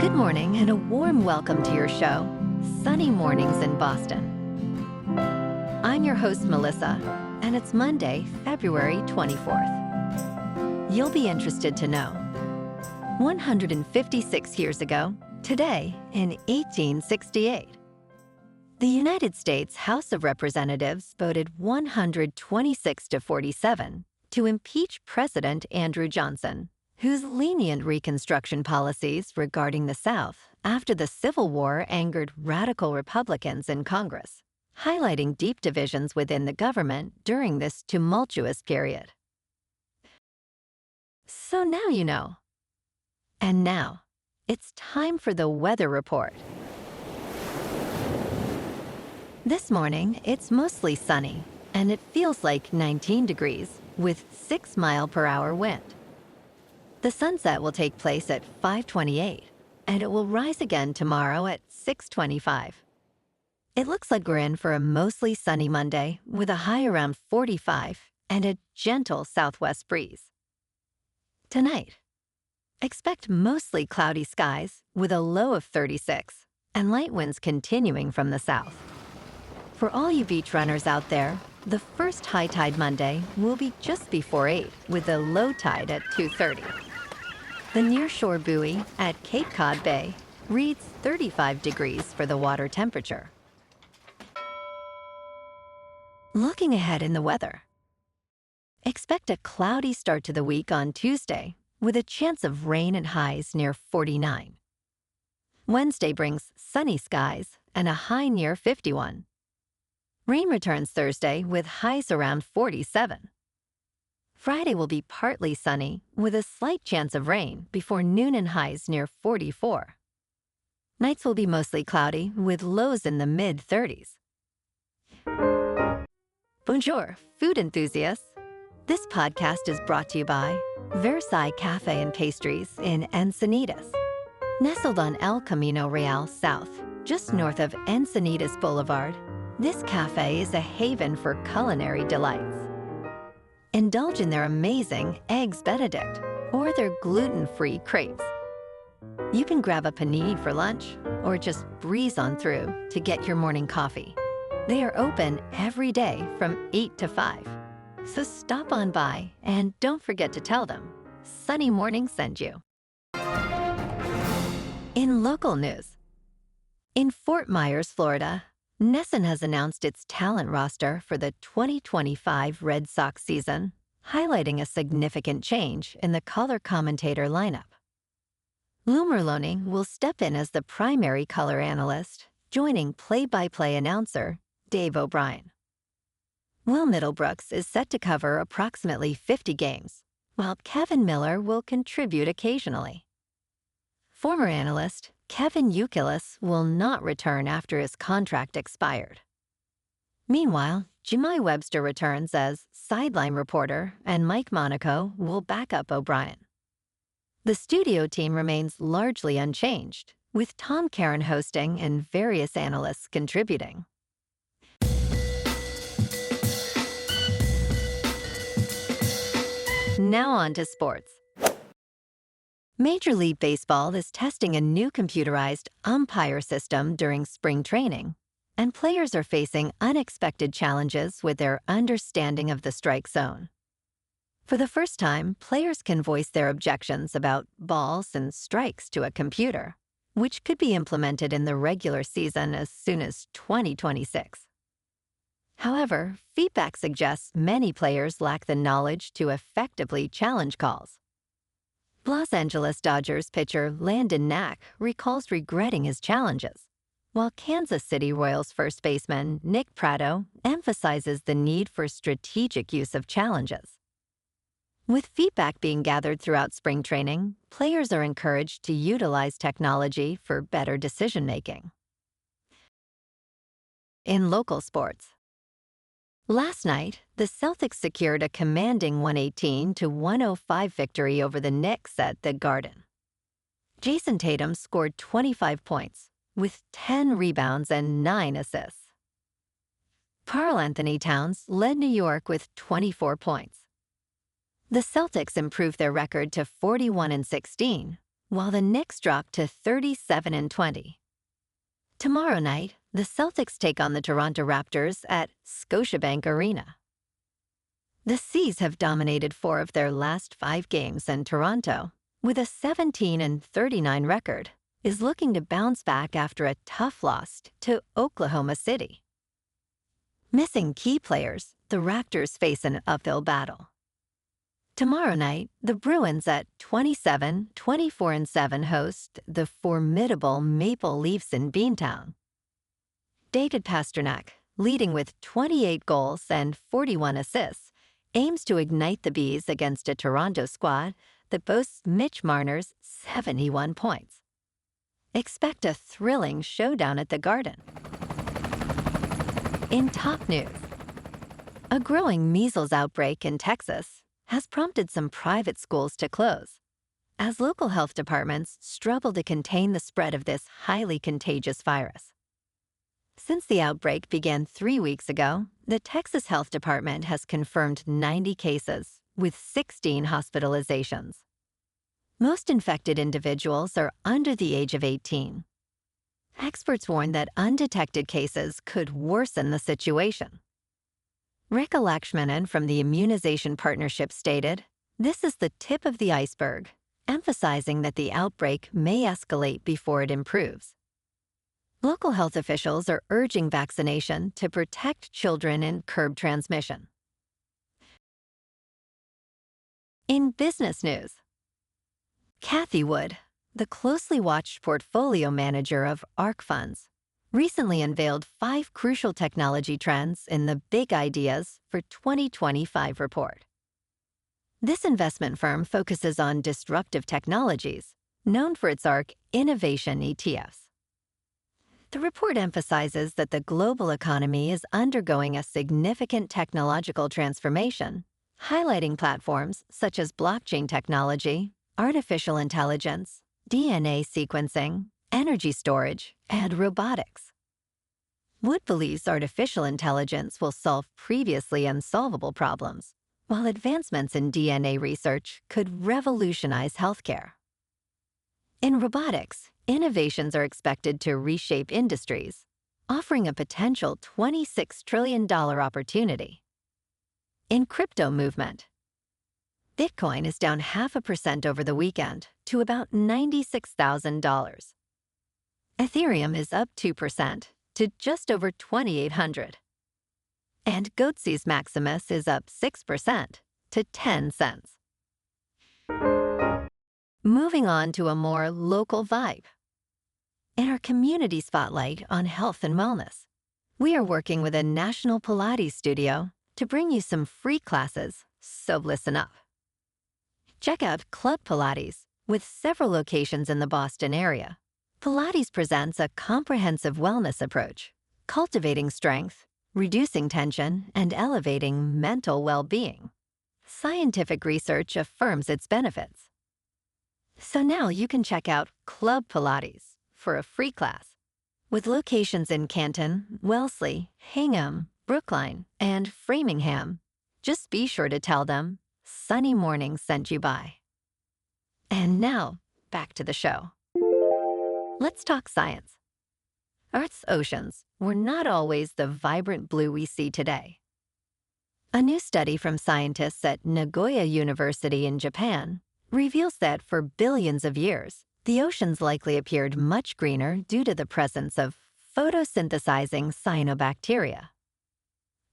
Good morning and a warm welcome to your show, Sunny Mornings in Boston. I'm your host, Melissa, and it's Monday, February 24th. You'll be interested to know 156 years ago, today in 1868, the United States House of Representatives voted 126 to 47 to impeach President Andrew Johnson, whose lenient Reconstruction policies regarding the South after the Civil War angered radical Republicans in Congress, highlighting deep divisions within the government during this tumultuous period. So now you know. And now, it's time for the weather report. This morning, it's mostly sunny, and it feels like 19 degrees with 6-mile-per-hour wind. The sunset will take place at 5:28, and it will rise again tomorrow at 6:25. It looks like we're in for a mostly sunny Monday with a high around 45 and a gentle southwest breeze. Tonight, expect mostly cloudy skies with a low of 36 and light winds continuing from the south. For all you beach runners out there, the first high tide Monday will be just before 8 with a low tide at 2:30. The nearshore buoy at Cape Cod Bay reads 35 degrees for the water temperature. Looking ahead in the weather. Expect a cloudy start to the week on Tuesday with a chance of rain and highs near 49. Wednesday brings sunny skies and a high near 51. Rain returns Thursday with highs around 47. Friday will be partly sunny with a slight chance of rain before noon and highs near 44. Nights will be mostly cloudy with lows in the mid-30s. Bonjour, food enthusiasts. This podcast is brought to you by Versailles Cafe and Pastries in Encinitas. Nestled on El Camino Real South, just north of Encinitas Boulevard, this cafe is a haven for culinary delights. Indulge in their amazing Eggs Benedict or their gluten-free crepes. You can grab a panini for lunch or just breeze on through to get your morning coffee. They are open every day from 8 to 5. So stop on by and don't forget to tell them Sunny Morning sent you. In local news, in Fort Myers, Florida, Nesson has announced its talent roster for the 2025 Red Sox season, highlighting a significant change in the color commentator lineup. Lou Merloni will step in as the primary color analyst, joining play-by-play announcer Dave O'Brien. Will Middlebrooks is set to cover approximately 50 games, while Kevin Miller will contribute occasionally. Former analyst Kevin Youkilis will not return after his contract expired. Meanwhile, Jemai Webster returns as sideline reporter, and Mike Monaco will back up O'Brien. The studio team remains largely unchanged, with Tom Caron hosting and various analysts contributing. Now on to sports. Major League Baseball is testing a new computerized umpire system during spring training, and players are facing unexpected challenges with their understanding of the strike zone. For the first time, players can voice their objections about balls and strikes to a computer, which could be implemented in the regular season as soon as 2026. However, feedback suggests many players lack the knowledge to effectively challenge calls. Los Angeles Dodgers pitcher Landon Knack recalls regretting his challenges, while Kansas City Royals first baseman Nick Pratto emphasizes the need for strategic use of challenges. With feedback being gathered throughout spring training, players are encouraged to utilize technology for better decision-making. In local sports, last night, the Celtics secured a commanding 118-105 victory over the Knicks at the Garden. Jason Tatum scored 25 points, with 10 rebounds and 9 assists. Karl-Anthony Towns led New York with 24 points. The Celtics improved their record to 41-16, while the Knicks drop to 37-20. Tomorrow night, the Celtics take on the Toronto Raptors at Scotiabank Arena. The Seas have dominated 4 of their last 5 games, and Toronto, with a 17-39 record, is looking to bounce back after a tough loss to Oklahoma City. Missing key players, the Raptors face an uphill battle. Tomorrow night, the Bruins at 24-7 host the formidable Maple Leafs in Beantown. David Pastrnak, leading with 28 goals and 41 assists, aims to ignite the Bees against a Toronto squad that boasts Mitch Marner's 71 points. Expect a thrilling showdown at the Garden. In top news, a growing measles outbreak in Texas has prompted some private schools to close, as local health departments struggle to contain the spread of this highly contagious virus. Since the outbreak began 3 weeks ago, the Texas Health Department has confirmed 90 cases, with 16 hospitalizations. Most infected individuals are under the age of 18. Experts warn that undetected cases could worsen the situation. Rika Lakshmanan from the Immunization Partnership stated, "This is the tip of the iceberg," emphasizing that the outbreak may escalate before it improves. Local health officials are urging vaccination to protect children and curb transmission. In business news, Kathy Wood, the closely watched portfolio manager of ARK Funds, recently unveiled 5 crucial technology trends in the Big Ideas for 2025 report. This investment firm focuses on disruptive technologies, known for its ARK Innovation ETFs. The report emphasizes that the global economy is undergoing a significant technological transformation, highlighting platforms such as blockchain technology, artificial intelligence, DNA sequencing, energy storage, and robotics. Wood believes artificial intelligence will solve previously unsolvable problems, while advancements in DNA research could revolutionize healthcare. In robotics, innovations are expected to reshape industries, offering a potential $26 trillion opportunity. In crypto movement, Bitcoin is down 0.5% over the weekend to about $96,000. Ethereum is up 2% to just over 2,800. And Goatse's Maximus is up 6% to 10 cents. Moving on to a more local vibe. In our community spotlight on health and wellness, we are working with a national Pilates studio to bring you some free classes, so listen up. Check out Club Pilates, with several locations in the Boston area. Pilates presents a comprehensive wellness approach, cultivating strength, reducing tension, and elevating mental well-being. Scientific research affirms its benefits. So now you can check out Club Pilates for a free class. With locations in Canton, Wellesley, Hingham, Brookline, and Framingham, just be sure to tell them Sunny Morning sent you by. And now, back to the show. Let's talk science. Earth's oceans were not always the vibrant blue we see today. A new study from scientists at Nagoya University in Japan reveals that for billions of years, the oceans likely appeared much greener due to the presence of photosynthesizing cyanobacteria.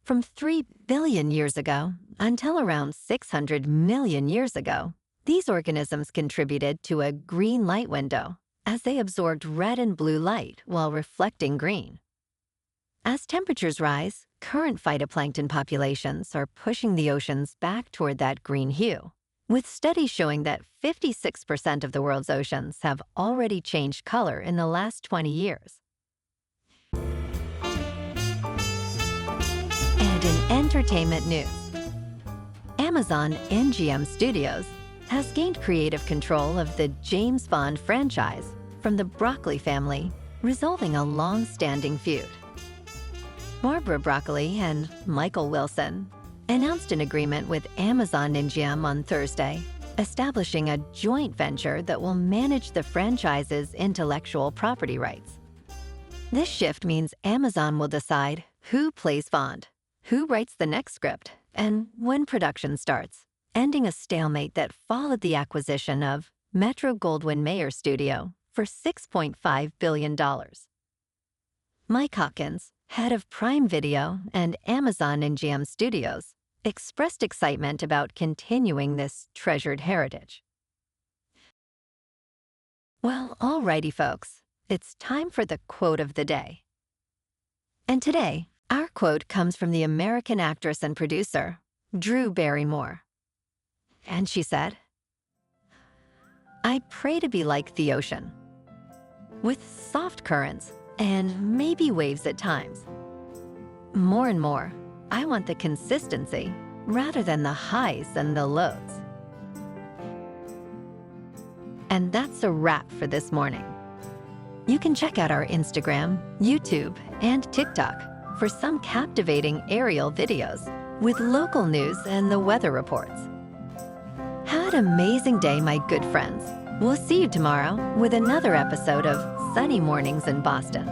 From 3 billion years ago until around 600 million years ago, these organisms contributed to a green light window as they absorbed red and blue light while reflecting green. As temperatures rise, current phytoplankton populations are pushing the oceans back toward that green hue, with studies showing that 56% of the world's oceans have already changed color in the last 20 years. And in entertainment news, Amazon MGM Studios has gained creative control of the James Bond franchise from the Broccoli family, resolving a long-standing feud. Barbara Broccoli and Michael Wilson announced an agreement with Amazon MGM on Thursday establishing a joint venture that will manage the franchise's intellectual property rights. This shift means Amazon will decide who plays Bond, who writes the next script, and when production starts, ending a stalemate that followed the acquisition of Metro-Goldwyn-Mayer Studio for $6.5 billion. Mike Hawkins, head of Prime Video and Amazon MGM Studios, expressed excitement about continuing this treasured heritage. Well, alrighty folks, it's time for the quote of the day. And today, our quote comes from the American actress and producer, Drew Barrymore. And she said, "I pray to be like the ocean, with soft currents and maybe waves at times. More and more, I want the consistency rather than the highs and the lows." And that's a wrap for this morning. You can check out our Instagram, YouTube, and TikTok for some captivating aerial videos with local news and the weather reports. Have an amazing day, my good friends. We'll see you tomorrow with another episode of Sunny Mornings in Boston.